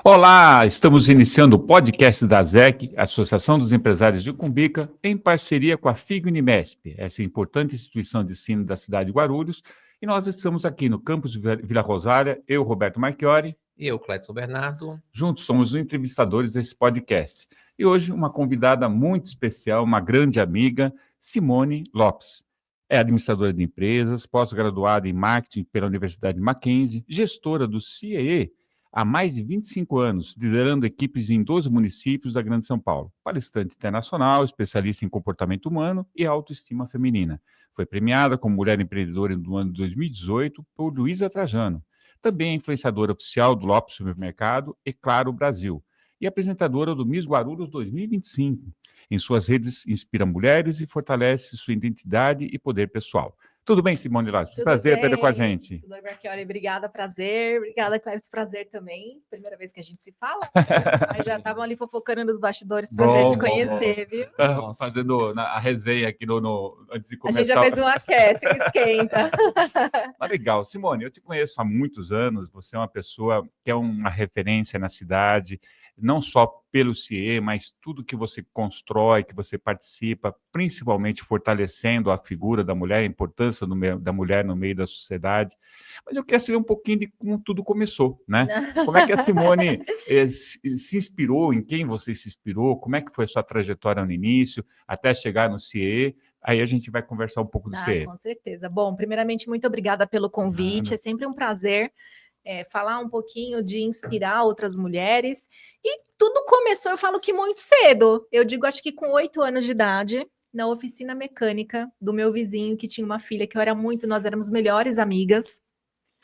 Olá, estamos iniciando o podcast da ASEC, Associação dos Empresários de Cumbica, em parceria com a FIG Unimesp, essa importante instituição de ensino da cidade de Guarulhos, e nós estamos aqui no campus de Vila Rosária, eu, Roberto Marchiori. E eu, Clédson Bernardo. Juntos somos os entrevistadores desse podcast. E hoje uma convidada muito especial, uma grande amiga, Simone Lopes. É administradora de empresas, pós-graduada em marketing pela Universidade Mackenzie, gestora do CIEE há mais de 25 anos, liderando equipes em 12 municípios da Grande São Paulo. Palestrante internacional, especialista em comportamento humano e autoestima feminina. Foi premiada como Mulher Empreendedora no ano de 2018 por Luísa Trajano. Também é influenciadora oficial do Lopes Supermercado e Claro Brasil. E apresentadora do Miss Guarulhos 2025. Em suas redes, inspira mulheres e fortalece sua identidade e poder pessoal. Tudo bem, Simone Lopes? Prazer ter com a gente. Tudo bem, Marchiori. Obrigada, prazer. Obrigada, Clédson, prazer também. Primeira vez que a gente se fala. Mas já estavam ali fofocando nos bastidores. Prazer de conhecer, viu? Fazendo a resenha aqui antes de começar. A gente já fez um aquece, um esquenta. Legal. Simone, eu te conheço há muitos anos. Você é uma pessoa que é uma referência na cidade, não só pelo CIE, mas tudo que você constrói, que você participa, principalmente fortalecendo a figura da mulher, a importância da mulher no meio da sociedade. Mas eu quero saber um pouquinho de como tudo começou, né? Como é que a Simone se inspirou, em quem você se inspirou, como é que foi a sua trajetória no início, até chegar no CIE. Aí a gente vai conversar um pouco do CIE. Com certeza. Bom, primeiramente, muito obrigada pelo convite. É sempre um prazer falar um pouquinho de inspirar outras mulheres. E tudo começou, eu falo que muito cedo. Eu digo, acho que com 8 anos de idade, na oficina mecânica do meu vizinho, que tinha uma filha que nós éramos melhores amigas.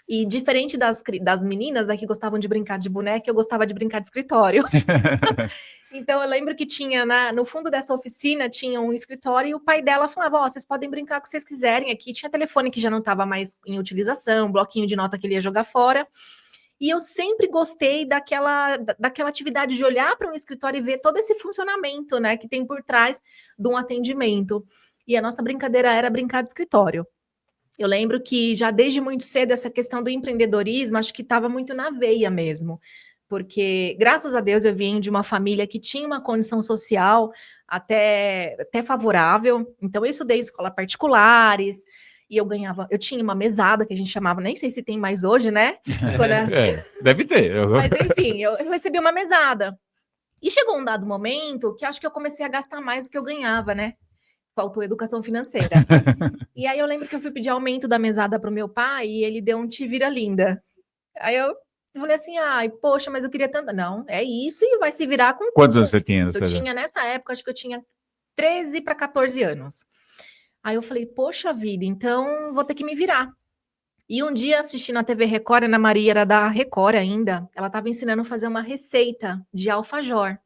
E diferente das meninas que gostavam de brincar de boneca, eu gostava de brincar de escritório. Então eu lembro que tinha no fundo dessa oficina tinha um escritório e o pai dela falava, vocês podem brincar o que vocês quiserem aqui. Tinha telefone que já não estava mais em utilização, bloquinho de nota que ele ia jogar fora. E eu sempre gostei daquela atividade de olhar para um escritório e ver todo esse funcionamento, né, que tem por trás de um atendimento. E a nossa brincadeira era brincar de escritório. Eu lembro que já desde muito cedo essa questão do empreendedorismo, acho que estava muito na veia mesmo, porque graças a Deus eu vim de uma família que tinha uma condição social até favorável, então eu estudei escola particulares, e eu tinha uma mesada que a gente chamava, nem sei se tem mais hoje, né? Deve ter. Mas enfim, eu recebi uma mesada. E chegou um dado momento que acho que eu comecei a gastar mais do que eu ganhava, né? Faltou educação financeira. E aí eu lembro que eu fui pedir aumento da mesada para o meu pai e ele deu um te vira linda. Aí eu falei assim, poxa, mas eu queria tanto. Não, é isso e vai se virar com... Quantos anos você tinha? Eu tinha nessa época, acho que eu tinha 13 para 14 anos. Aí eu falei, poxa vida, então vou ter que me virar. E um dia assistindo a TV Record, a Ana Maria era da Record ainda, ela estava ensinando a fazer uma receita de alfajor.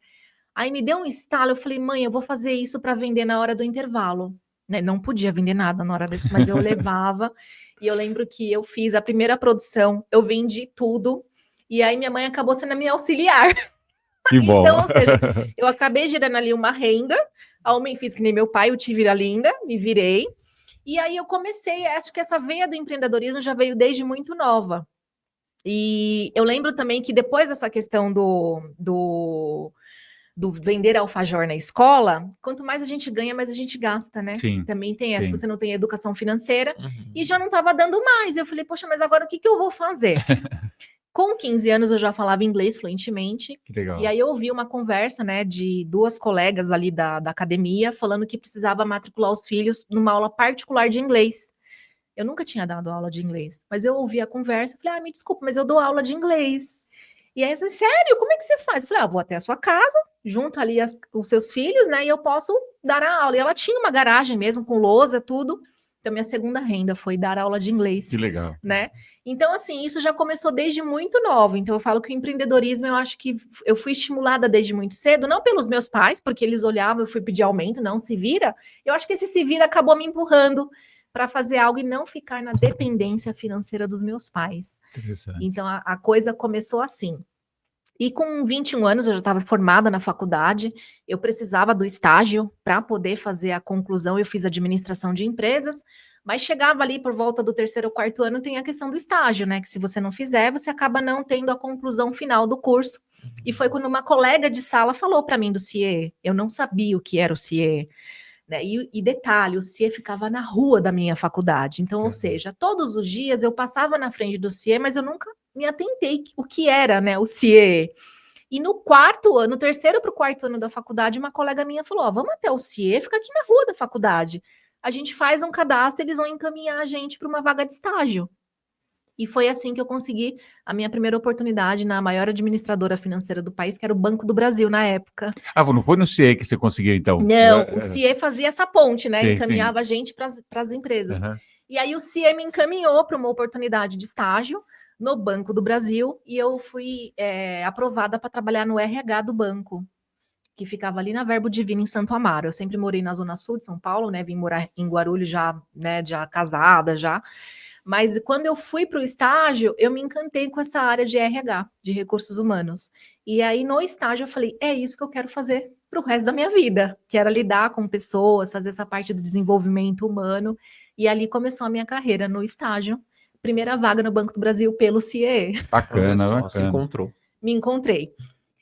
Aí me deu um estalo, eu falei, mãe, eu vou fazer isso para vender na hora do intervalo. Né? Não podia vender nada na hora desse, mas eu levava. E eu lembro que eu fiz a primeira produção, eu vendi tudo. E aí minha mãe acabou sendo a minha auxiliar. Que bom. Então, ou seja, eu acabei gerando ali uma renda, fiz que nem meu pai, o Te Vira Linda, me virei. E aí eu comecei, acho que essa veia do empreendedorismo já veio desde muito nova. E eu lembro também que depois dessa questão do vender alfajor na escola, quanto mais a gente ganha, mais a gente gasta, né? Sim, também tem essa, sim. Você não tem educação financeira, e já não estava dando mais. Eu falei, poxa, mas agora o que eu vou fazer? Com 15 anos eu já falava inglês fluentemente. Que legal. E aí eu ouvi uma conversa, né, de 2 colegas ali da academia, falando que precisava matricular os filhos numa aula particular de inglês. Eu nunca tinha dado aula de inglês, mas eu ouvi a conversa e falei, me desculpa, mas eu dou aula de inglês. E aí eu falei, sério, como é que você faz? Eu falei, vou até a sua casa, junto ali os seus filhos, né, e eu posso dar a aula. E ela tinha uma garagem mesmo, com lousa, tudo. Então, minha segunda renda foi dar aula de inglês. Que legal. Né? Então, assim, isso já começou desde muito nova. Então, eu falo que o empreendedorismo, eu acho que eu fui estimulada desde muito cedo, não pelos meus pais, porque eles olhavam, eu fui pedir aumento, não, se vira. Eu acho que esse se vira acabou me empurrando para fazer algo e não ficar na dependência financeira dos meus pais. Interessante. Então, a coisa começou assim. E com 21 anos, eu já estava formada na faculdade, eu precisava do estágio para poder fazer a conclusão, eu fiz administração de empresas, Mas chegava ali por volta do 3º ou 4º ano, tem a questão do estágio, né? Que se você não fizer, você acaba não tendo a conclusão final do curso. E foi quando uma colega de sala falou para mim do CIE. Eu não sabia o que era o CIE. Né? E detalhe, o CIE ficava na rua da minha faculdade. Então, ou seja, todos os dias eu passava na frente do CIE, mas eu nunca me atentei o que era, né, o CIE. E no 4º ano, no 3º para o 4º ano da faculdade, uma colega minha falou: ó, vamos até o CIE, fica aqui na rua da faculdade. A gente faz um cadastro, eles vão encaminhar a gente para uma vaga de estágio. E foi assim que eu consegui a minha primeira oportunidade na maior administradora financeira do país, que era o Banco do Brasil na época. Não foi no CIE que você conseguiu, então? Não, o CIE fazia essa ponte, né? Sim, Encaminhava a gente para as empresas. Uhum. E aí o CIE me encaminhou para uma oportunidade de estágio no Banco do Brasil e eu fui aprovada para trabalhar no RH do banco, que ficava ali na Verbo Divino, em Santo Amaro. Eu sempre morei na Zona Sul de São Paulo, né? Vim morar em Guarulhos já, né? Já casada, já. Mas quando eu fui para o estágio, eu me encantei com essa área de RH, de recursos humanos. E aí, no estágio, eu falei, é isso que eu quero fazer para o resto da minha vida, que era lidar com pessoas, fazer essa parte do desenvolvimento humano. E ali começou a minha carreira no estágio. Primeira vaga no Banco do Brasil pelo CIE. Bacana, Olha só, bacana. se encontrou. Me encontrei.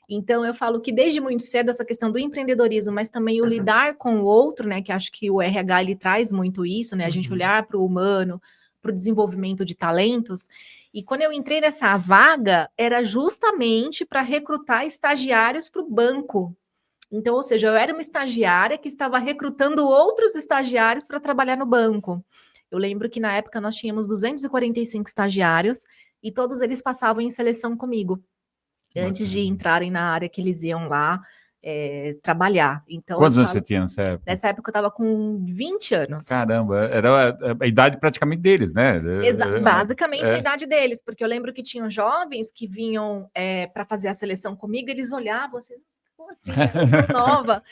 Então, eu falo que desde muito cedo essa questão do empreendedorismo, mas também o lidar com o outro, né? Que acho que o RH, ele traz muito isso, né? A gente olhar para o humano, para o desenvolvimento de talentos. E quando eu entrei nessa vaga, era justamente para recrutar estagiários para o banco. Então, ou seja, eu era uma estagiária que estava recrutando outros estagiários para trabalhar no banco. Eu lembro que na época nós tínhamos 245 estagiários e todos eles passavam em seleção comigo, antes de entrarem na área que eles iam lá trabalhar. Então, Quantos anos você tinha nessa época? Nessa época eu estava com 20 anos. Caramba, era a idade praticamente deles, né? Basicamente a idade deles, porque eu lembro que tinham jovens que vinham para fazer a seleção comigo, eles olhavam assim, como assim, eu tô nova.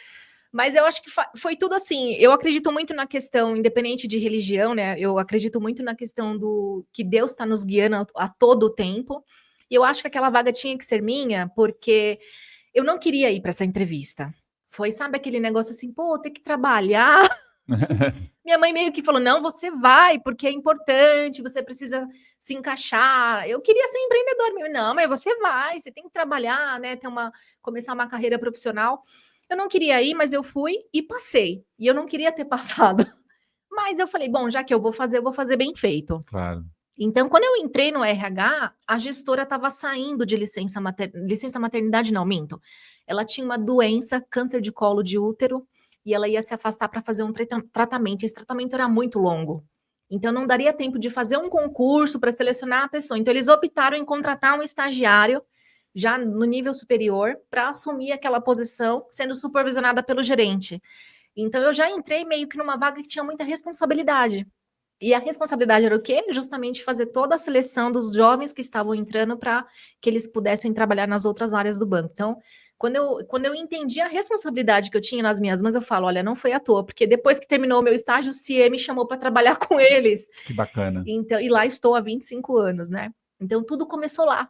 Mas eu acho que foi tudo assim. Eu acredito muito na questão, independente de religião, né? Eu acredito muito na questão do que Deus está nos guiando a todo o tempo. E eu acho que aquela vaga tinha que ser minha, porque eu não queria ir para essa entrevista. Foi, sabe, aquele negócio assim, pô, ter que trabalhar. Minha mãe meio que falou, não, você vai, porque é importante, você precisa se encaixar. Eu queria ser empreendedor, não, mas você vai, você tem que trabalhar, né, começar uma carreira profissional. Eu não queria ir, mas eu fui e passei. E eu não queria ter passado. Mas eu falei, bom, já que eu vou fazer bem feito. Claro. Então, quando eu entrei no RH, a gestora estava saindo de licença maternidade, não, minto. Ela tinha uma doença, câncer de colo de útero, e ela ia se afastar para fazer um tratamento. Esse tratamento era muito longo. Então, não daria tempo de fazer um concurso para selecionar a pessoa. Então, eles optaram em contratar um estagiário, já no nível superior, para assumir aquela posição, sendo supervisionada pelo gerente. Então, eu já entrei meio que numa vaga que tinha muita responsabilidade. E a responsabilidade era o quê? Justamente fazer toda a seleção dos jovens que estavam entrando para que eles pudessem trabalhar nas outras áreas do banco. Então, quando eu entendi a responsabilidade que eu tinha nas minhas mãos, eu falo, olha, não foi à toa, porque depois que terminou o meu estágio, o CIE me chamou para trabalhar com eles. Que bacana. Então, e lá estou há 25 anos, né? Então, tudo começou lá,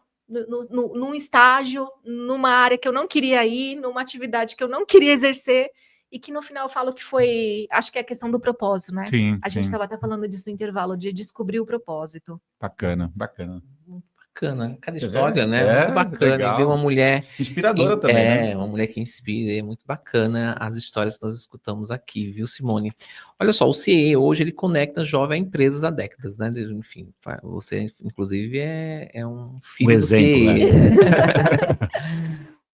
num estágio, numa área que eu não queria ir, numa atividade que eu não queria exercer, e que no final eu falo que foi, acho que é a questão do propósito, né? Sim, a gente estava até falando disso no intervalo, de descobrir o propósito. Bacana, bacana. Bacana, cada história, né? Muito bacana. Legal. E ver uma mulher inspiradora também, né? Uma mulher que inspira, é muito bacana as histórias que nós escutamos aqui, viu, Simone? Olha só, o CIE hoje ele conecta jovens a empresas há décadas, né? Enfim, você inclusive é um filho do exemplo, CIE. né?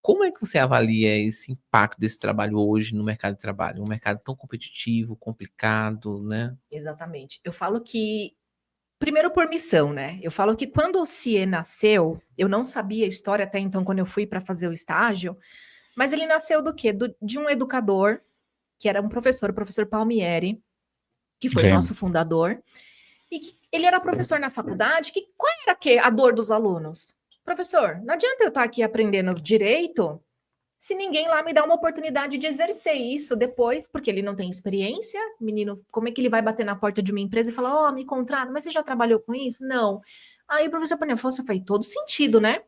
Como é que você avalia esse impacto desse trabalho hoje no mercado de trabalho? Um mercado tão competitivo, complicado, né? Exatamente. Eu falo que, primeiro por missão, né? Eu falo que quando o CIE nasceu, eu não sabia a história até então, quando eu fui para fazer o estágio, mas ele nasceu do quê? De um educador, que era um professor, o professor Palmieri, que foi o nosso fundador, e que ele era professor na faculdade, qual era a dor dos alunos? Professor, não adianta eu estar aqui aprendendo direito se ninguém lá me dá uma oportunidade de exercer isso depois, porque ele não tem experiência. Menino, como é que ele vai bater na porta de uma empresa e falar, me contrata, mas você já trabalhou com isso? Não. Aí o professor Pernel falou assim, faz todo sentido, né?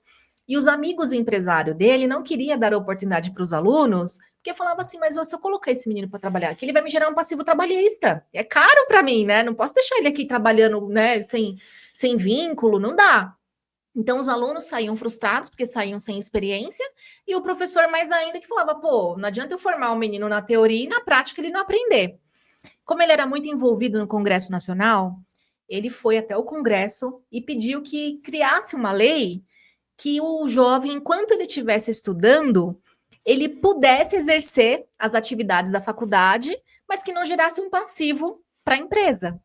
E os amigos empresários dele não queriam dar oportunidade para os alunos, Porque eu falava assim, mas se eu colocar esse menino para trabalhar aqui, ele vai me gerar um passivo trabalhista. É caro para mim, né? Não posso deixar ele aqui trabalhando, né, sem vínculo, não dá. Então, os alunos saíam frustrados, porque saíam sem experiência, e o professor mais ainda que falava, pô, não adianta eu formar o menino na teoria e na prática ele não aprender. Como ele era muito envolvido no Congresso Nacional, ele foi até o Congresso e pediu que criasse uma lei que o jovem, enquanto ele estivesse estudando, ele pudesse exercer as atividades da faculdade, mas que não gerasse um passivo para a empresa.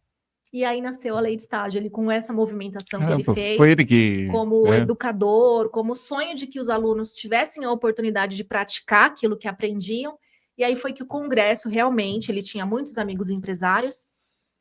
E aí nasceu a lei de estágio, ele com essa movimentação que ele fez, foi ele que, como educador, como sonho de que os alunos tivessem a oportunidade de praticar aquilo que aprendiam. E aí foi que o Congresso realmente, ele tinha muitos amigos empresários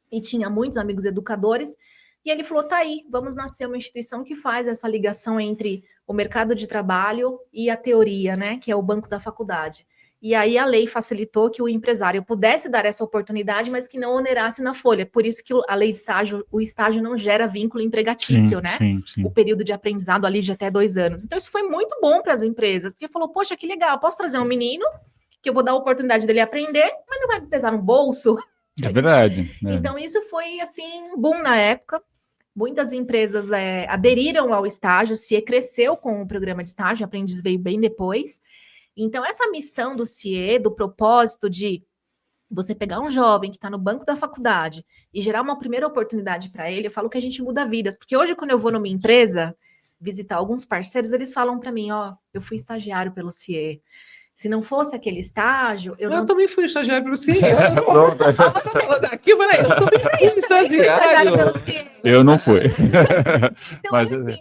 e tinha muitos amigos educadores, e ele falou, tá aí, vamos nascer uma instituição que faz essa ligação entre o mercado de trabalho e a teoria, né, que é o banco da faculdade. E aí a lei facilitou que o empresário pudesse dar essa oportunidade, mas que não onerasse na folha. Por isso que a lei de estágio, o estágio não gera vínculo empregatício, né? Sim. O período de aprendizado ali de até 2 anos. Então isso foi muito bom para as empresas, porque falou, poxa, que legal, posso trazer um menino que eu vou dar a oportunidade dele aprender, mas não vai pesar no bolso. É verdade. Então isso foi, assim, um boom na época. Muitas empresas aderiram ao estágio, se cresceu com o programa de estágio, a Aprendiz veio bem depois. Então, essa missão do CIE, do propósito de você pegar um jovem que está no banco da faculdade e gerar uma primeira oportunidade para ele, eu falo que a gente muda vidas. Porque hoje, quando eu vou numa empresa visitar alguns parceiros, eles falam para mim, ó, eu fui estagiário pelo CIE. Se não fosse aquele estágio, eu também fui estagiário pelo CIE. Aqui, peraí, eu também fui estagiário pelo CIE. Eu não fui. Então, mas, assim, né?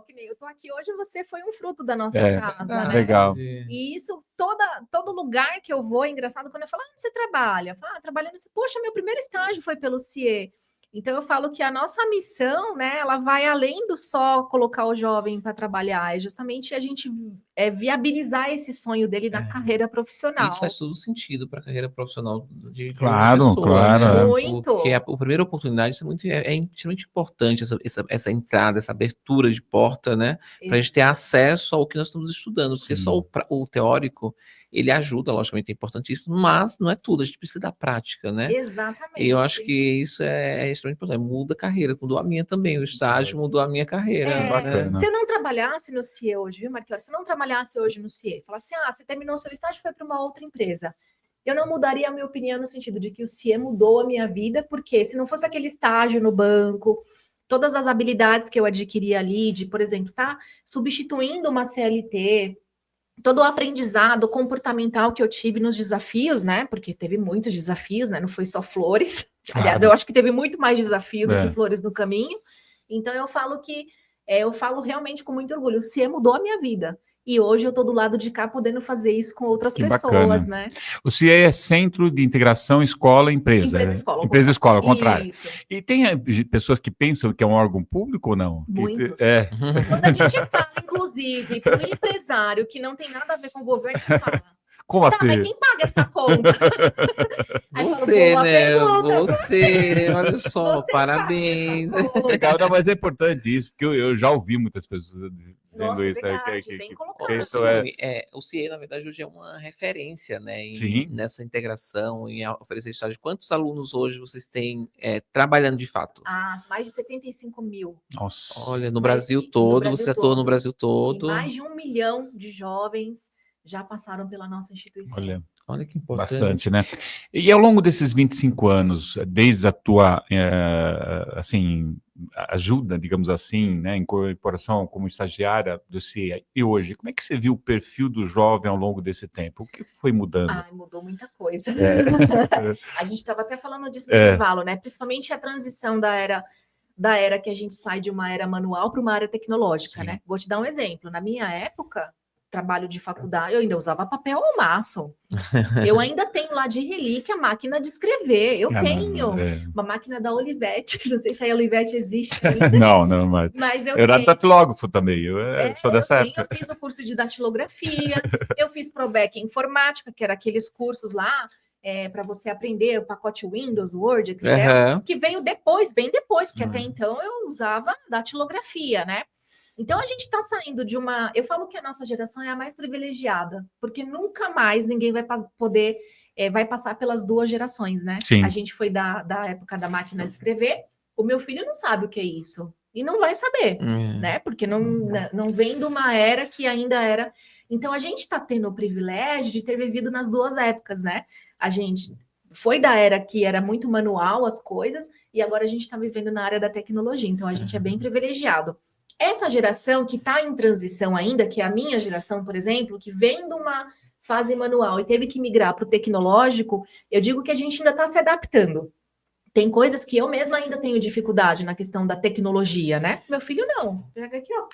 Que nem eu tô aqui hoje, você foi um fruto da nossa casa, né? Legal. E isso, todo lugar que eu vou, é engraçado quando eu falo, onde você trabalha? Eu falo, trabalhando assim, poxa, meu primeiro estágio foi pelo CIE. Então, eu falo que a nossa missão, né, ela vai além do só colocar o jovem para trabalhar, é justamente a gente viabilizar esse sonho dele na carreira profissional. Isso faz todo sentido para a carreira profissional de claro, uma pessoa, claro. Né? Muito. Porque a primeira oportunidade é extremamente importante, essa entrada, essa abertura de porta, né? Para a gente ter acesso ao que nós estamos estudando, porque só o teórico, ele ajuda, logicamente é importantíssimo, mas não é tudo, a gente precisa da prática, né? Exatamente. E eu acho que isso é extremamente importante, muda a carreira, mudou a minha também, o estágio mudou a minha carreira. Bacana. Se eu não trabalhasse no CIE hoje, viu, Marquinhos? Se eu não trabalhasse hoje no CIE, falasse, você terminou seu estágio e foi para uma outra empresa, eu não mudaria a minha opinião no sentido de que o CIE mudou a minha vida, porque se não fosse aquele estágio no banco, todas as habilidades que eu adquiri ali, de, por exemplo, substituindo uma CLT, todo o aprendizado comportamental que eu tive nos desafios, né? Porque teve muitos desafios, né? Não foi só flores. Claro. Aliás, eu acho que teve muito mais desafio do que flores no caminho. Então, eu falo eu falo realmente com muito orgulho. O CIE mudou a minha vida. E hoje eu estou do lado de cá podendo fazer isso com outras pessoas, né? O CIE é Centro de Integração Escola-Empresa. Empresa-Escola. Empresa-Escola, ao contrário. Isso. E tem pessoas que pensam que é um órgão público ou não? Muitos. Quando a gente fala, inclusive, para um empresário que não tem nada a ver com o governo, ele fala... Como assim? Mas quem paga essa conta? Você, né? Você, olha só, parabéns. Legal, não, mas é importante isso, porque eu já ouvi muitas pessoas dizendo isso. Bem colocado. O CIE, na verdade, hoje é uma referência, né? Nessa integração, em oferecer estágio. Quantos alunos hoje vocês têm trabalhando de fato? Mais de 75 mil. Nossa. Olha, no Brasil todo, você atua no Brasil todo. E mais de 1 milhão de jovens já passaram pela nossa instituição. Olha que importante. Bastante, né? E ao longo desses 25 anos, desde a tua, ajuda, digamos assim, né, incorporação como estagiária do CIE, e hoje, como é que você viu o perfil do jovem ao longo desse tempo? O que foi mudando? Mudou muita coisa. A gente estava até falando disso no intervalo, né? Principalmente a transição da era que a gente sai de uma era manual para uma área tecnológica, né? Vou te dar um exemplo. Na minha época, trabalho de faculdade, eu ainda usava papel ao maço. Eu ainda tenho lá de relíquia a máquina de escrever. Eu tenho uma máquina da Olivetti. Não sei se a Olivetti existe ainda. Não, mas eu era datilógrafo também. Eu sou dessa época. Eu fiz o curso de datilografia, eu fiz Probec Informática, que era aqueles cursos lá para você aprender o pacote Windows, Word, Excel, que veio depois, bem depois, porque até então eu usava datilografia, né? Então a gente está saindo de uma. Eu falo que a nossa geração é a mais privilegiada, porque nunca mais ninguém vai poder. Vai passar pelas duas gerações, né? Sim. A gente foi da época da máquina de escrever. O meu filho não sabe o que é isso. E não vai saber, né? Porque não vem de uma era que ainda era. Então a gente está tendo o privilégio de ter vivido nas duas épocas, né? A gente foi da era que era muito manual as coisas, e agora a gente está vivendo na área da tecnologia. Então a gente é bem privilegiado. Essa geração que está em transição ainda, que é a minha geração, por exemplo, que vem de uma fase manual e teve que migrar para o tecnológico, eu digo que a gente ainda está se adaptando. Tem coisas que eu mesma ainda tenho dificuldade na questão da tecnologia, né? Meu filho não. Pega aqui, ó.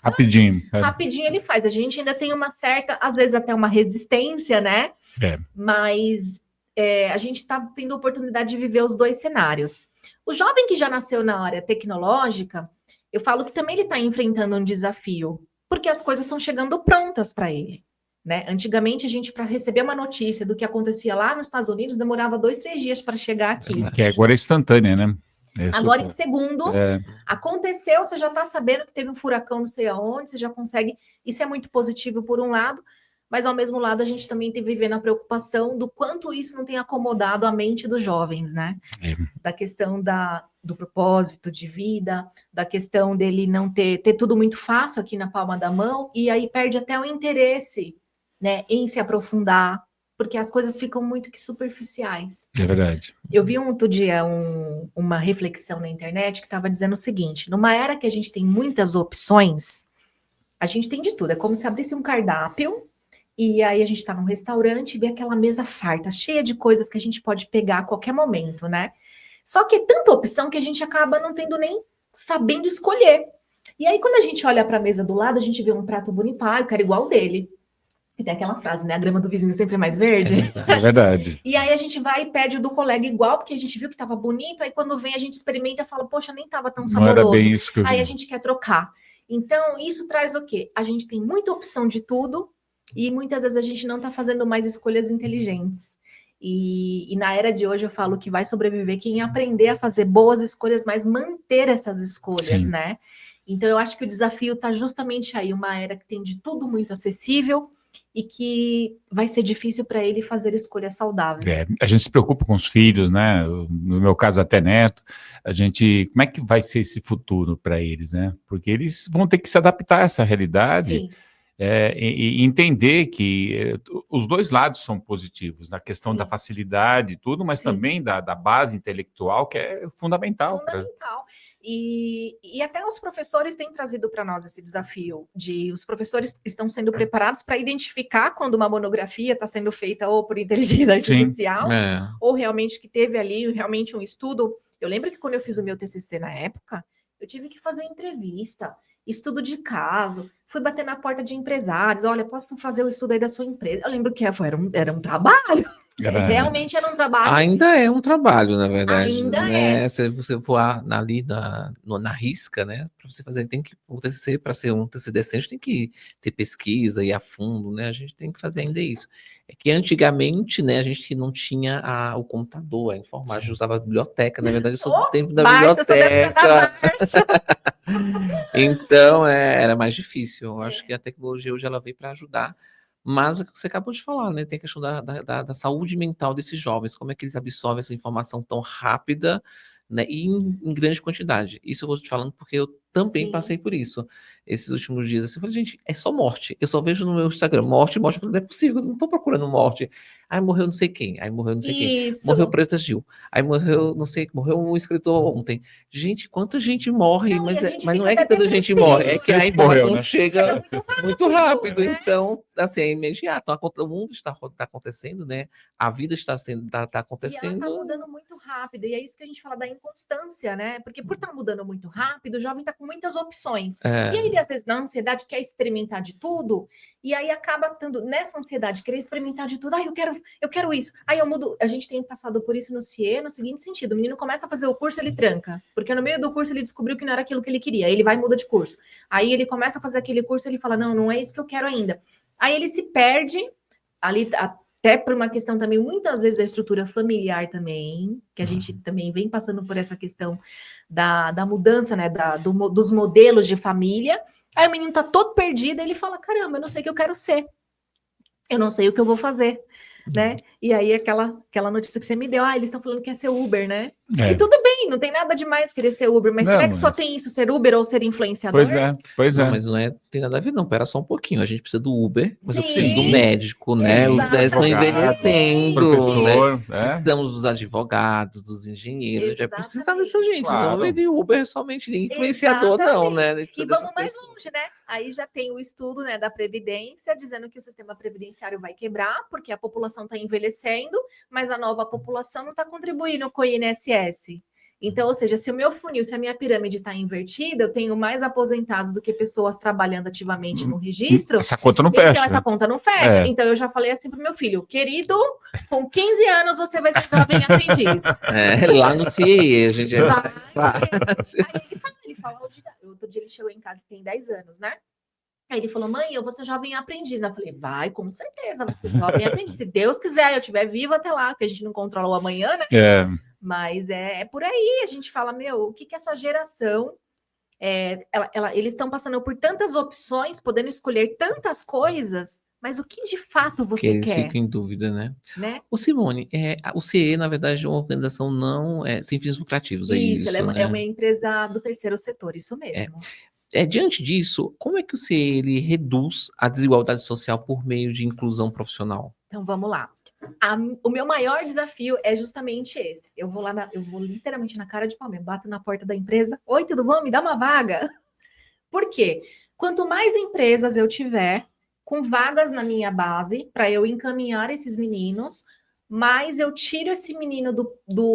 Rapidinho. Rapidinho ele faz. A gente ainda tem uma certa, às vezes até uma resistência, né? Mas a gente está tendo a oportunidade de viver os dois cenários. O jovem que já nasceu na área tecnológica, eu falo que também ele está enfrentando um desafio, porque as coisas estão chegando prontas para ele. Né? Antigamente, a gente, para receber uma notícia do que acontecia lá nos Estados Unidos, demorava 2, 3 dias para chegar aqui. Que agora é instantânea, né? Agora, em segundos, aconteceu, você já está sabendo que teve um furacão não sei aonde, você já consegue. Isso é muito positivo por um lado, mas ao mesmo lado a gente também tem que viver na preocupação do quanto isso não tem acomodado a mente dos jovens, né? Da questão do propósito de vida, da questão dele não ter tudo muito fácil aqui na palma da mão, e aí perde até o interesse, né, em se aprofundar, porque as coisas ficam muito que superficiais. É verdade. Eu vi outro dia uma reflexão na internet que estava dizendo o seguinte: numa era que a gente tem muitas opções, a gente tem de tudo. É como se abrisse um cardápio e aí a gente está num restaurante e vê aquela mesa farta, cheia de coisas que a gente pode pegar a qualquer momento, né? Só que é tanta opção que a gente acaba não tendo nem sabendo escolher. E aí, quando a gente olha para a mesa do lado, a gente vê um prato bonito, eu quero igual o dele. E tem aquela frase, né? A grama do vizinho sempre é mais verde. É verdade. E aí a gente vai e pede o do colega igual, porque a gente viu que estava bonito, aí quando vem a gente experimenta e fala, poxa, nem estava tão saboroso. Não era bem isso que eu vi. Aí a gente quer trocar. Então, isso traz o quê? A gente tem muita opção de tudo e muitas vezes a gente não está fazendo mais escolhas inteligentes. E na era de hoje eu falo que vai sobreviver quem aprender a fazer boas escolhas, mas manter essas escolhas, né? Então, eu acho que o desafio está justamente aí, uma era que tem de tudo muito acessível, e que vai ser difícil para ele fazer escolhas saudáveis. A gente se preocupa com os filhos, né? No meu caso, até neto. Como é que vai ser esse futuro para eles, né? Porque eles vão ter que se adaptar a essa realidade. E entender que os dois lados são positivos, na questão da facilidade e tudo, mas também da base intelectual, que é fundamental. E até os professores têm trazido para nós esse desafio os professores estão sendo preparados para identificar quando uma monografia está sendo feita ou por inteligência artificial, ou realmente que teve ali realmente um estudo. Eu lembro que quando eu fiz o meu TCC na época, eu tive que fazer entrevista, estudo de caso, fui bater na porta de empresários, olha, posso fazer o estudo aí da sua empresa? Eu lembro que era um trabalho. Realmente era um trabalho. Ainda é um trabalho, na verdade. Ainda né? Se você for ali na risca, né? Para você fazer, tem que o TCC, para ser um TCC decente, tem que ter pesquisa e a fundo, né? A gente tem que fazer ainda isso. É que antigamente, né, a gente não tinha o computador, a informática, a gente usava a biblioteca, na verdade, eu sou do tempo da biblioteca. Então, era mais difícil. Eu acho que a tecnologia hoje ela veio para ajudar. Mas você acabou de falar, né? Tem a questão da saúde mental desses jovens, como é que eles absorvem essa informação tão rápida, né? E em grande quantidade. Isso eu vou te falando porque eu também passei por isso. Esses últimos dias, assim, eu falei, gente, é só morte. Eu só vejo no meu Instagram morte. Eu falei, não é possível, eu não tô procurando morte. Aí morreu não sei quem, aí morreu não sei quem. Morreu Preta Gil. Aí morreu, não sei, morreu um escritor ontem. Gente, quanta gente morre, mas não é que toda gente morre, é que a informação chega muito rápido. Então, assim, é imediato. O mundo está acontecendo, né? A vida está acontecendo. E ela está mudando muito rápido. E é isso que a gente fala da inconstância, né? Porque por estar mudando muito rápido, o jovem está com muitas opções. E aí, às vezes, na ansiedade, quer experimentar de tudo, e aí acaba tendo, nessa ansiedade, querer experimentar de tudo. Eu quero isso. Aí eu mudo. A gente tem passado por isso no CIE, no seguinte sentido: o menino começa a fazer o curso, ele tranca. Porque no meio do curso ele descobriu que não era aquilo que ele queria. Aí ele vai e muda de curso. Aí ele começa a fazer aquele curso, ele fala, não é isso que eu quero ainda. Aí ele se perde ali, até por uma questão também, muitas vezes, da estrutura familiar também, que a gente também vem passando por essa questão da mudança, né, dos modelos de família. Aí o menino tá todo perdido, ele fala, caramba, eu não sei o que eu quero ser. Eu não sei o que eu vou fazer, né? E aí aquela notícia que você me deu, eles estão falando que é ser Uber, né? É. E tudo bem, não tem nada demais querer ser Uber, mas Não, será que só mas- tem isso, ser Uber ou ser influenciador? Pois Não, é. mas não tem nada a ver, não. Pera só um pouquinho. A gente precisa do Uber, mas eu preciso Sim. do médico, né? Os Exatamente. 10 estão envelhecendo, né? Professor, Precisamos dos advogados, dos engenheiros, a gente vai precisar dessa Exatamente. gente. Claro. Não é de Uber somente de influenciador, não, né? A gente E precisa vamos dessas mais pessoas. longe, né? Aí já tem o estudo, né, da Previdência, dizendo que o sistema previdenciário vai quebrar, porque a população está envelhecendo, mas a nova população não está contribuindo com o INSS. Então, ou seja, se o meu funil, se a minha pirâmide está invertida, eu tenho mais aposentados do que pessoas trabalhando ativamente no registro. Essa conta não Então, fecha. essa conta não fecha. É. Então, eu já falei assim pro meu filho, querido, com 15 anos você vai ser jovem aprendiz. Lá no CIE, a gente Vai. Vai. Aí ele fala, outro dia ele chegou em casa, tem 10 anos, né? Aí ele falou, mãe, eu vou ser jovem aprendiz. Eu falei, vai, com certeza, vai ser jovem aprendiz. Se Deus quiser, eu estiver viva até lá, porque a gente não controla o amanhã, né? É. Mas é por aí, a gente fala, meu, o que essa geração... eles estão passando por tantas opções, podendo escolher tantas coisas, mas o que de fato Que você eles quer? ficam em dúvida, né? Né? Ô Simone, o CIE, na verdade, é uma organização não sem fins lucrativos, é Isso, isso, ela né? é uma empresa do terceiro setor, isso mesmo. Diante disso, como é que o CIE ele reduz a desigualdade social por meio de inclusão profissional? Então vamos lá. O meu maior desafio é justamente esse. Eu vou literalmente na cara de pau, eu bato na porta da empresa. Oi, tudo bom? Me dá uma vaga. Por quê? Quanto mais empresas eu tiver com vagas na minha base para eu encaminhar esses meninos, mais eu tiro esse menino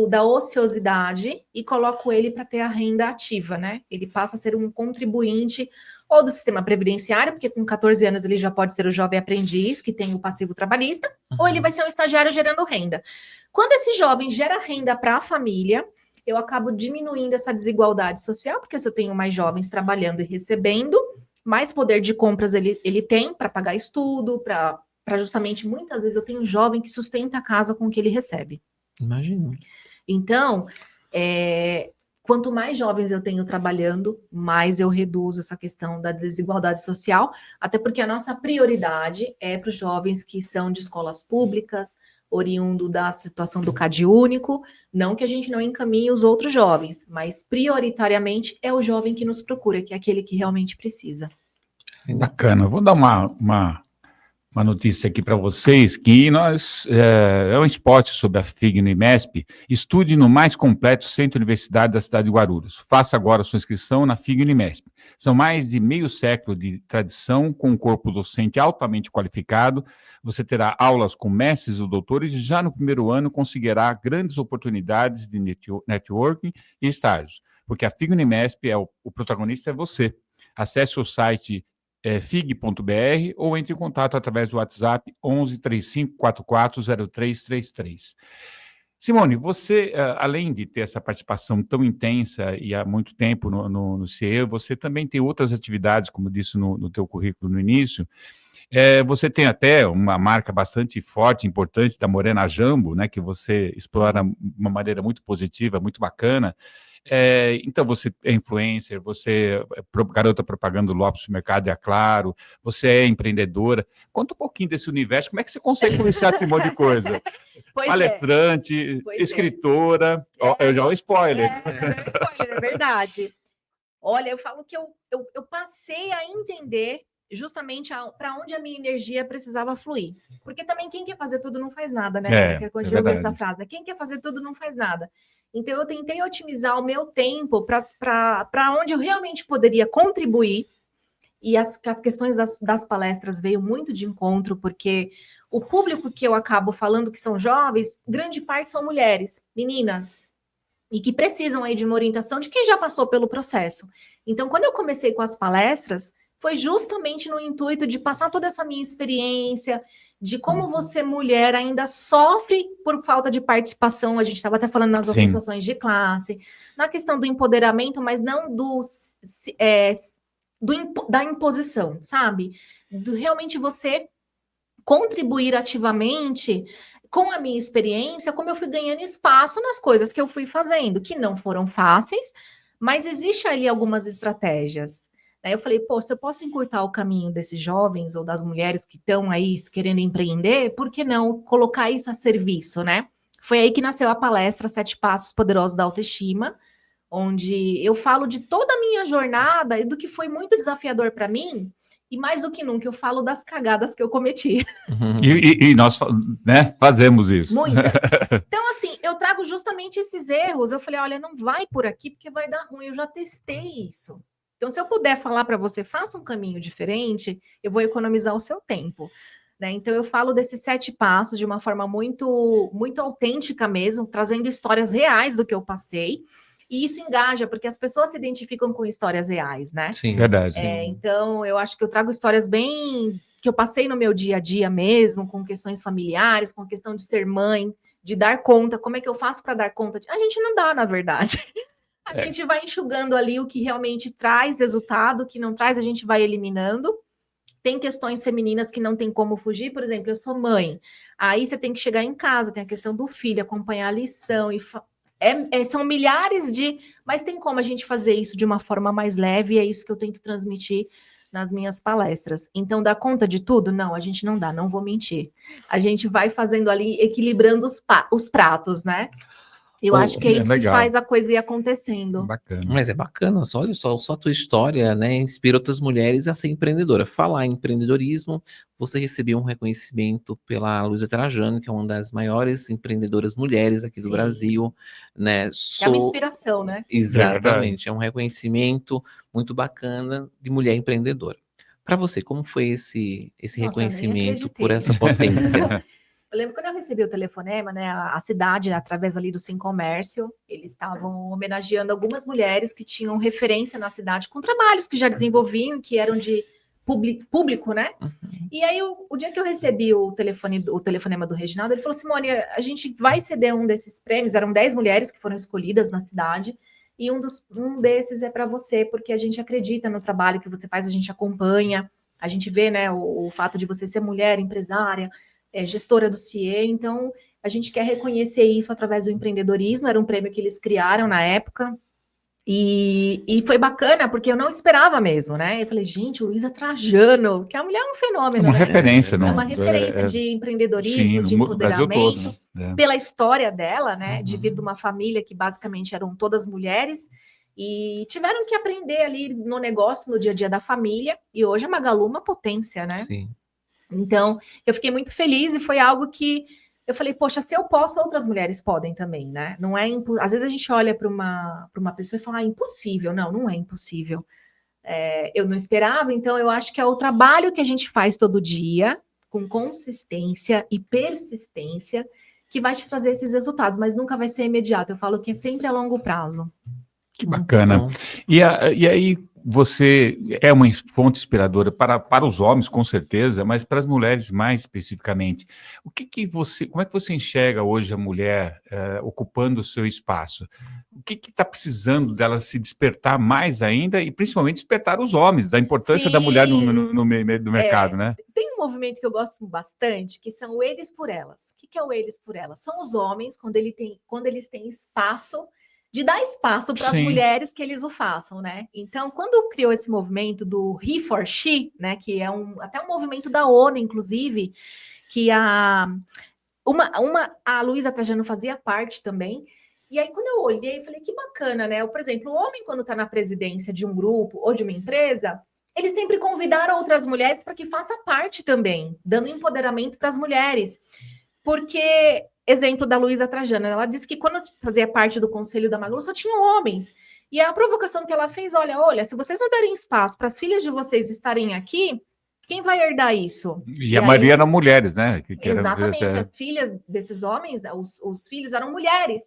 da ociosidade e coloco ele para ter a renda ativa, né? Ele passa a ser um contribuinte ou do sistema previdenciário, porque com 14 anos ele já pode ser o jovem aprendiz, que tem o passivo trabalhista, ou ele vai ser um estagiário gerando renda. Quando esse jovem gera renda para a família, eu acabo diminuindo essa desigualdade social, porque se eu tenho mais jovens trabalhando e recebendo, mais poder de compras ele tem para pagar estudo, para justamente, muitas vezes, eu tenho um jovem que sustenta a casa com o que ele recebe. Imagino. Então, quanto mais jovens eu tenho trabalhando, mais eu reduzo essa questão da desigualdade social, até porque a nossa prioridade é para os jovens que são de escolas públicas, oriundo da situação do CAD único, não que a gente não encaminhe os outros jovens, mas prioritariamente é o jovem que nos procura, que é aquele que realmente precisa. Bacana. Eu vou dar uma notícia aqui para vocês, que é um spot sobre a FIG no IMESP. Estude no mais completo centro universitário da cidade de Guarulhos. Faça agora a sua inscrição na FIG no IMESP. São mais de meio século de tradição, com um corpo docente altamente qualificado. Você terá aulas com mestres ou doutores e já no primeiro ano conseguirá grandes oportunidades de networking e estágios, porque a FIG no IMESP o protagonista é você. Acesse o site fig.br ou entre em contato através do WhatsApp 11 35 44 0333. Simone, você, além de ter essa participação tão intensa e há muito tempo no CIE, você também tem outras atividades, como disse no teu currículo no início. Você tem até uma marca bastante forte, importante, da Morena Jambo, né, que você explora de uma maneira muito positiva, muito bacana. Então, você é influencer, você é garota propaganda do Lopes Mercado e a Claro, você é empreendedora. Conta um pouquinho desse universo, como é que você consegue conhecer esse monte de coisa? Palestrante, escritora, eu já um spoiler. É verdade. Olha, eu falo que eu passei a entender justamente para onde a minha energia precisava fluir. Porque também quem quer fazer tudo não faz nada, né? Quando eu ouvi essa frase, né? Quem quer fazer tudo não faz nada. Então, eu tentei otimizar o meu tempo para onde eu realmente poderia contribuir. E as questões das palestras veio muito de encontro, porque o público que eu acabo falando que são jovens, grande parte são mulheres, meninas, e que precisam aí de uma orientação de quem já passou pelo processo. Então, quando eu comecei com as palestras, foi justamente no intuito de passar toda essa minha experiência, de como você, mulher, ainda sofre por falta de participação. A gente estava até falando nas associações de classe, na questão do empoderamento, mas não da imposição, sabe? Realmente você contribuir ativamente com a minha experiência, como eu fui ganhando espaço nas coisas que eu fui fazendo, que não foram fáceis, mas existe ali algumas estratégias. Aí eu falei, pô, se eu posso encurtar o caminho desses jovens ou das mulheres que estão aí querendo empreender, por que não colocar isso a serviço, né? Foi aí que nasceu a palestra 7 Passos Poderosos da Autoestima, onde eu falo de toda a minha jornada e do que foi muito desafiador para mim, e mais do que nunca eu falo das cagadas que eu cometi. E nós, né, fazemos isso. Muitas. Então, assim, eu trago justamente esses erros. Eu falei, olha, não vai por aqui porque vai dar ruim. Eu já testei isso. Então, se eu puder falar para você, faça um caminho diferente, eu vou economizar o seu tempo. Né? Então, eu falo desses 7 passos de uma forma muito, muito autêntica mesmo, trazendo histórias reais do que eu passei. E isso engaja, porque as pessoas se identificam com histórias reais, né? Sim, Verdade. Então, eu acho que eu trago histórias bem que eu passei no meu dia a dia mesmo, com questões familiares, com questão de ser mãe, de dar conta. Como é que eu faço para dar conta? A gente não dá, na verdade. A gente vai enxugando ali o que realmente traz resultado, o que não traz, a gente vai eliminando. Tem questões femininas que não tem como fugir, por exemplo, eu sou mãe. Aí você tem que chegar em casa, tem a questão do filho, acompanhar a lição e são milhares de... Mas tem como a gente fazer isso de uma forma mais leve, e é isso que eu tento transmitir nas minhas palestras. Então, dá conta de tudo? Não, a gente não dá, não vou mentir. A gente vai fazendo ali, equilibrando os pratos, né? Eu acho que é isso que faz a coisa ir acontecendo. Bacana. Mas é bacana, olha só a tua história, né? Inspira outras mulheres a ser empreendedora. Falar em empreendedorismo, você recebeu um reconhecimento pela Luísa Trajano, que é uma das maiores empreendedoras mulheres aqui do Brasil, né? É uma inspiração, né? Exatamente, é um reconhecimento muito bacana de mulher empreendedora. Para você, como foi esse reconhecimento por essa potência? Eu lembro quando eu recebi o telefonema, né, a cidade, através ali do Sim Comércio, eles estavam homenageando algumas mulheres que tinham referência na cidade, com trabalhos que já desenvolviam, que eram de público, né? E aí, o dia que eu recebi o telefonema do Reginaldo, ele falou, Simone, a gente vai ceder um desses prêmios, eram 10 mulheres que foram escolhidas na cidade, e um desses é para você, porque a gente acredita no trabalho que você faz, a gente acompanha, a gente vê, né, o fato de você ser mulher, empresária, gestora do CIE, então a gente quer reconhecer isso através do empreendedorismo, era um prêmio que eles criaram na época, e foi bacana, porque eu não esperava mesmo, né? Eu falei, gente, Luísa Trajano, que a mulher é um fenômeno, É uma né? referência, não? É uma referência de empreendedorismo, sim, de empoderamento, todo, né? pela história dela, né? De vir de uma família que basicamente eram todas mulheres, e tiveram que aprender ali no negócio, no dia a dia da família, e hoje a Magalu é uma potência, né? Sim. Então, eu fiquei muito feliz e foi algo que eu falei, poxa, se eu posso, outras mulheres podem também, né? Não é às vezes a gente olha para uma pessoa e fala, impossível. Não, não é impossível. Eu não esperava, então eu acho que é o trabalho que a gente faz todo dia, com consistência e persistência, que vai te trazer esses resultados, mas nunca vai ser imediato. Eu falo que é sempre a longo prazo. Que bacana. E aí, você é uma fonte inspiradora para os homens, com certeza, mas para as mulheres mais especificamente. Como é que você enxerga hoje a mulher ocupando o seu espaço? O que está precisando dela se despertar mais ainda e principalmente despertar os homens, da importância da mulher no meio do mercado, né? Tem um movimento que eu gosto bastante, que são eles por elas. O que é o eles por elas? São os homens, quando eles têm espaço, de dar espaço para as mulheres que eles o façam, né? Então, quando criou esse movimento do He for She, né, que é até um movimento da ONU, inclusive, que a Luísa Trajano fazia parte também. E aí, quando eu olhei, falei, que bacana, né? Por exemplo, o homem, quando está na presidência de um grupo ou de uma empresa, eles sempre convidaram outras mulheres para que faça parte também, dando empoderamento para as mulheres. Porque, exemplo da Luísa Trajano, ela disse que quando fazia parte do conselho da Magalu, só tinham homens. E a provocação que ela fez, olha, se vocês não derem espaço para as filhas de vocês estarem aqui, quem vai herdar isso? E a maioria eram mulheres, né? Exatamente, as filhas desses homens, os filhos eram mulheres.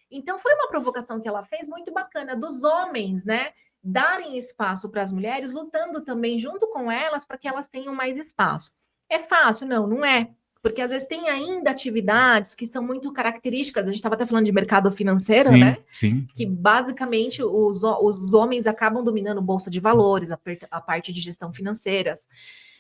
Então, foi uma provocação que ela fez muito bacana, dos homens, né? Darem espaço para as mulheres, lutando também junto com elas para que elas tenham mais espaço. É fácil? Não, não é. Porque às vezes tem ainda atividades que são muito características. A gente estava até falando de mercado financeiro, né? Sim. Que basicamente os homens acabam dominando bolsa de valores, a parte de gestão financeiras.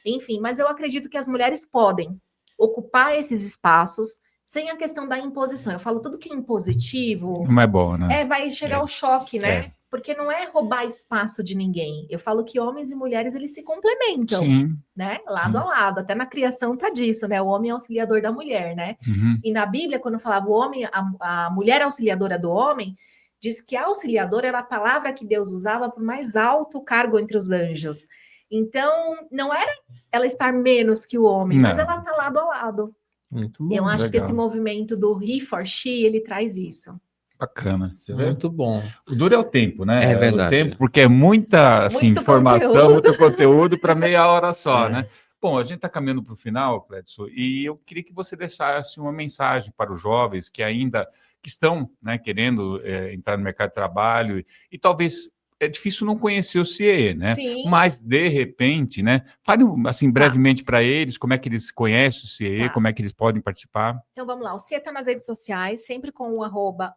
Enfim, mas eu acredito que as mulheres podem ocupar esses espaços sem a questão da imposição. Eu falo tudo que é impositivo. Não é bom, né? Vai chegar o choque, né? porque não é roubar espaço de ninguém. Eu falo que homens e mulheres, eles se complementam, Sim. né? Lado a lado. Até na criação tá disso, né? O homem é auxiliador da mulher, né? Uhum. E na Bíblia, quando falava o homem, a mulher auxiliadora do homem, diz que a auxiliadora era a palavra que Deus usava para o mais alto cargo entre os anjos. Então, não era ela estar menos que o homem, mas Não. ela tá lado a lado. Muito bom. Eu acho que legal. esse movimento do he for she, ele traz isso. Bacana. Você vê? Muito bom. O duro é o tempo, né? É verdade. O tempo, porque é muita assim, Muito informação, conteúdo. muito conteúdo para meia hora só, É. né? Bom, a gente está caminhando para o final, Cledson, e eu queria que você deixasse uma mensagem para os jovens que ainda que estão, né, querendo entrar no mercado de trabalho e talvez é difícil não conhecer o CIE, né? Sim. Mas de repente, né? Fale assim brevemente para eles como é que eles conhecem o CIE, Tá. como é que eles podem participar. Então vamos lá, o CIE está nas redes sociais, sempre com o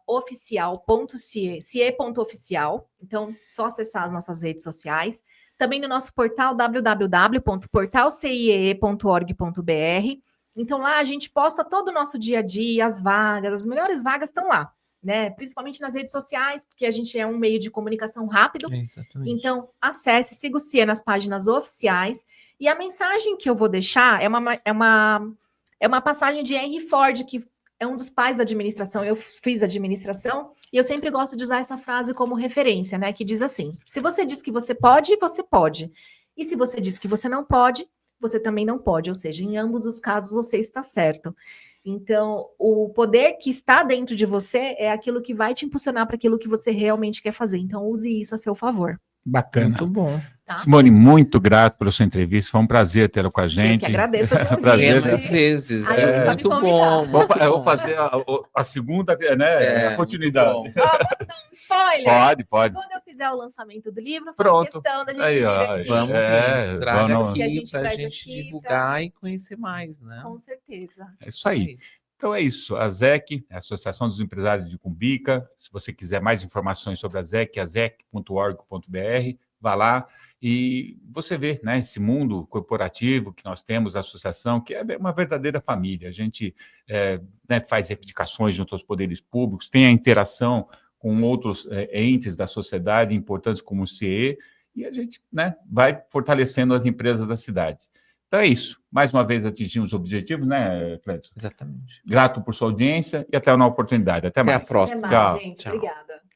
@oficial.cie, cie.oficial. Então, só acessar as nossas redes sociais. Também no nosso portal www.portalciee.org.br. Então lá a gente posta todo o nosso dia a dia, as vagas, as melhores vagas estão lá, né? Principalmente nas redes sociais, porque a gente é um meio de comunicação rápido. Exatamente. Então, acesse, siga o CIE nas páginas oficiais. E a mensagem que eu vou deixar é uma passagem de Henry Ford, que é um dos pais da administração. Eu fiz administração e eu sempre gosto de usar essa frase como referência, né? Que diz assim: se você diz que você pode, você pode. E se você diz que você não pode, você também não pode. Ou seja, em ambos os casos você está certo. Então, o poder que está dentro de você é aquilo que vai te impulsionar para aquilo que você realmente quer fazer. Então, use isso a seu favor. Bacana. Muito bom. Tá? Simone, muito grato pela sua entrevista. Foi um prazer tê-la com a gente. Eu que agradeço o convite. Prazer. Às vezes. Ai, É sabe muito convidar. bom. Eu vou fazer a segunda, né? A continuidade. muito bom. Ó, posso dar um spoiler? Pode. Quando eu fizer o lançamento do livro, eu faço Pronto. questão da gente Aí, vir ó, aqui. Vamos vir. Traga vamos- Que a aqui gente para a traz gente aqui divulgar e conhecer mais, né? Com certeza. É isso aí. Então é isso. A ZEC, a Associação dos Empresários de Cumbica. Se você quiser mais informações sobre a ZEC, azec.org.br, vá lá e você vê, né, esse mundo corporativo que nós temos, a associação, que é uma verdadeira família. A gente né, faz reivindicações junto aos poderes públicos, tem a interação com outros entes da sociedade importantes como o CIE, e a gente, né, vai fortalecendo as empresas da cidade. Então é isso. Mais uma vez atingimos os objetivos, né, Cledson? Exatamente. Grato por sua audiência e até uma oportunidade. Até mais. Até a próxima. Até mais, Tchau. gente. Tchau. Obrigada.